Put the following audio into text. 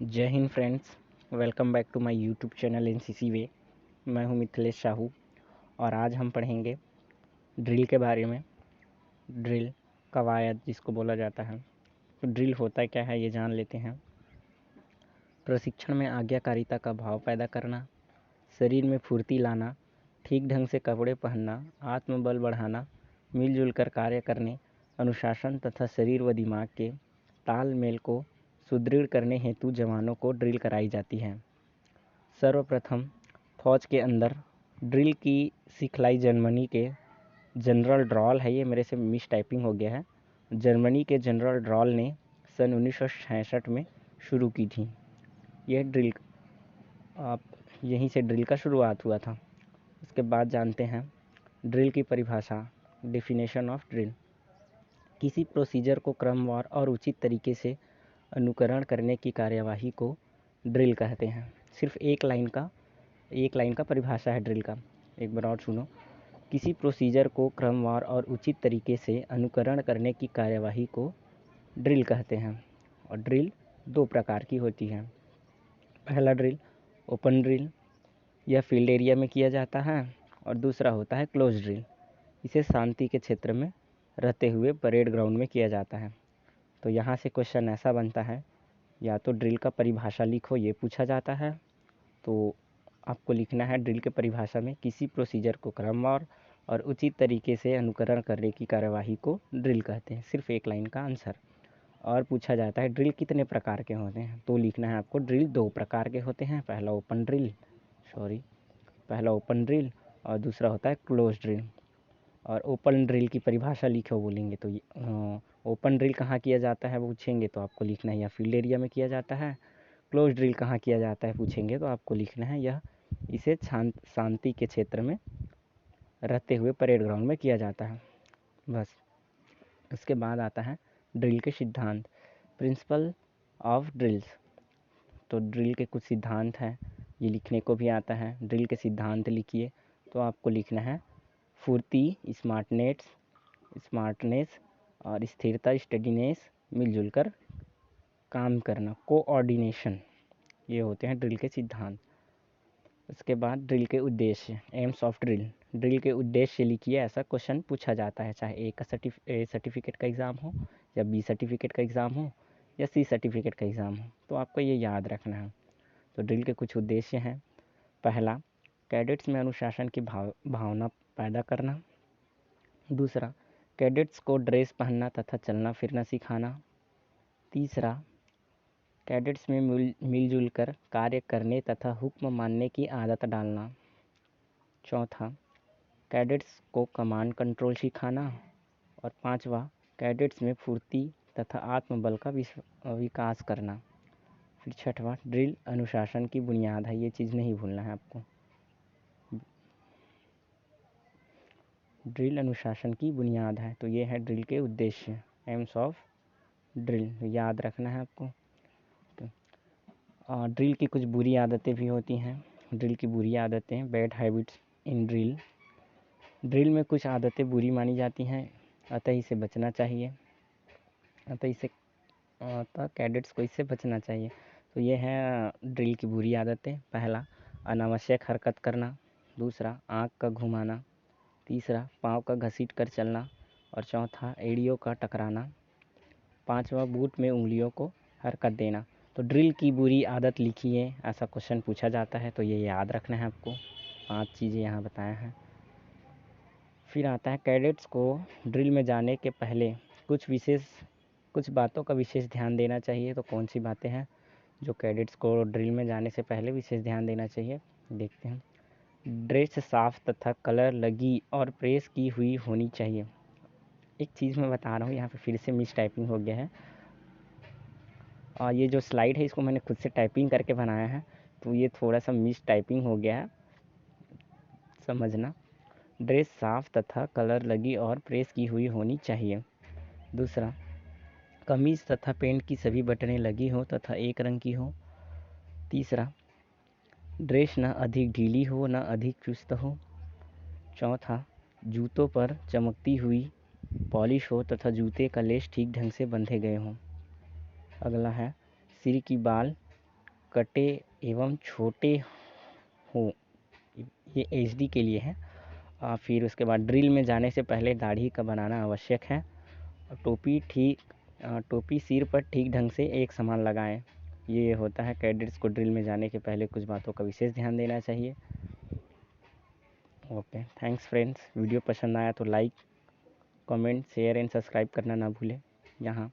जय Hind friends, welcome back to my YouTube channel NCC way. मैं हूं मिथिलेश साहू और आज हम पढ़ेंगे ड्रिल के बारे में। ड्रिल कवायद जिसको बोला जाता है। तो ड्रिल होता क्या है ये जान लेते हैं। प्रशिक्षण में आज्ञाकारिता का भाव पैदा करना, शरीर में फुर्ती लाना, ठीक ढंग से कपड़े पहनना, आत्मबल बढ़ाना, मिलजुल कर कार्य करने, अनुशासन तथा शरीर व दिमाग के तालमेल को सुदृढ़ करने हेतु जवानों को ड्रिल कराई जाती है। सर्वप्रथम फौज के अंदर ड्रिल की सिखलाई जर्मनी के जनरल ड्रॉल है, ये मेरे से मिस टाइपिंग हो गया है। जर्मनी के जनरल ड्रॉल ने सन 1966 में शुरू की थी। यह ड्रिल आप यहीं से ड्रिल का शुरुआत हुआ था। उसके बाद जानते हैं ड्रिल की परिभाषा, डेफिनेशन ऑफ ड्रिल। किसी प्रोसीजर को क्रमवार और उचित तरीके से अनुकरण करने की कार्यवाही को ड्रिल कहते हैं। सिर्फ एक लाइन का परिभाषा है ड्रिल का। एक बार और सुनो। किसी प्रोसीजर को क्रमवार और उचित तरीके से अनुकरण करने की कार्यवाही को ड्रिल कहते हैं। और ड्रिल दो प्रकार की होती है। पहला ड्रिल ओपन ड्रिल, यह फील्ड एरिया में किया जाता है, और दूसरा होता है क्लोज ड्रिल। इसे शांति के क्षेत्र में रहते हुए परेड ग्राउंड में किया जाता है। तो यहाँ से क्वेश्चन ऐसा बनता है, या तो ड्रिल का परिभाषा लिखो, ये पूछा जाता है। तो आपको लिखना है ड्रिल के परिभाषा में किसी प्रोसीजर को क्रमवार और उचित तरीके से अनुकरण करने की कार्यवाही को ड्रिल कहते हैं। सिर्फ एक लाइन का आंसर। और पूछा जाता है ड्रिल कितने प्रकार के होते हैं, तो लिखना है आपको ड्रिल दो प्रकार के होते हैं। पहला ओपन ड्रिल और दूसरा होता है क्लोज ड्रिल। और ओपन ड्रिल की परिभाषा लिखो बोलेंगे तो ओपन ड्रिल कहाँ किया जाता है पूछेंगे तो आपको लिखना है या फील्ड एरिया में किया जाता है। क्लोज ड्रिल कहाँ किया जाता है पूछेंगे तो आपको लिखना है इसे शांति के क्षेत्र में रहते हुए परेड ग्राउंड में किया जाता है। बस। उसके बाद आता है ड्रिल के सिद्धांत, प्रिंसिपल ऑफ ड्रिल्स। तो ड्रिल के कुछ सिद्धांत हैं, ये लिखने को भी आता है। ड्रिल के सिद्धांत लिखिए तो आपको लिखना है फुर्ती, स्मार्टनेस और स्थिरता, स्टेडीनेस, मिलजुल कर काम करना, कोऑर्डिनेशन, ये होते हैं ड्रिल के सिद्धांत। उसके बाद ड्रिल के उद्देश्य, एम्स ऑफ ड्रिल। ड्रिल के उद्देश्य लिखिए, ऐसा क्वेश्चन पूछा जाता है, चाहे ए सर्टिफिकेट का एग्ज़ाम हो, या बी सर्टिफिकेट का एग्ज़ाम हो, या सी सर्टिफिकेट का एग्ज़ाम हो, तो आपको ये याद रखना है। तो ड्रिल के कुछ उद्देश्य हैं। पहला, कैडेट्स में अनुशासन की भावना पैदा करना। दूसरा, कैडेट्स को ड्रेस पहनना तथा चलना फिरना सिखाना। तीसरा, कैडेट्स में मिलजुल कर कार्य करने तथा हुक्म मानने की आदत डालना। चौथा, कैडेट्स को कमांड कंट्रोल सिखाना। और पांचवा, कैडेट्स में फुर्ती तथा आत्मबल का विकास करना। फिर छठवां, ड्रिल अनुशासन की बुनियाद है, ये चीज़ नहीं भूलना है आपको। ड्रिल अनुशासन की बुनियाद है, तो ये है ड्रिल के उद्देश्य, एम्स ऑफ ड्रिल, याद रखना है आपको। तो ड्रिल की कुछ बुरी आदतें भी होती हैं। ड्रिल की बुरी आदतें, bad habits in drill. Drill में कुछ आदतें बुरी मानी जाती हैं, अतः इसे बचना चाहिए। अतः कैडेट्स को इससे बचना चाहिए। तो ये है ड्रिल की बुरी आदतें। पहला, अनावश्यक हरकत करना। दूसरा, आँख का घुमाना। तीसरा, पाँव का घसीट कर चलना। और चौथा, एड़ियों का टकराना। पांचवा, बूट में उंगलियों को हरकत देना। तो ड्रिल की बुरी आदत लिखिए, ऐसा क्वेश्चन पूछा जाता है, तो ये याद रखना है आपको। 5 चीज़ें यहाँ बताया हैं। फिर आता है कैडेट्स को ड्रिल में जाने के पहले कुछ बातों का विशेष ध्यान देना चाहिए। तो कौन सी बातें हैं जो कैडेट्स को ड्रिल में जाने से पहले विशेष ध्यान देना चाहिए, देखते हैं। ड्रेस साफ तथा कलर लगी और प्रेस की हुई होनी चाहिए। एक चीज़ मैं बता रहा हूँ, यहाँ पे फिर से मिस टाइपिंग हो गया है। और ये जो स्लाइड है इसको मैंने खुद से टाइपिंग करके बनाया है, तो ये थोड़ा सा मिस टाइपिंग हो गया है, समझना। ड्रेस साफ तथा कलर लगी और प्रेस की हुई होनी चाहिए। दूसरा, कमीज़ तथा पेंट की सभी बटनें लगी हो तथा एक रंग की हो। तीसरा, ड्रेस न अधिक ढीली हो न अधिक चुस्त हो। चौथा, जूतों पर चमकती हुई पॉलिश हो तथा जूते का लेस ठीक ढंग से बंधे गए हों। अगला है, सिर की बाल कटे एवं छोटे हो, ये एचडी के लिए है। फिर उसके बाद ड्रिल में जाने से पहले दाढ़ी का बनाना आवश्यक है। टोपी सिर पर ठीक ढंग से एक समान लगाएं। ये होता है कैडेट्स को ड्रिल में जाने के पहले कुछ बातों का विशेष ध्यान देना चाहिए। Okay, thanks friends. वीडियो पसंद आया तो like, comment, share and subscribe करना ना भूलें। यहाँ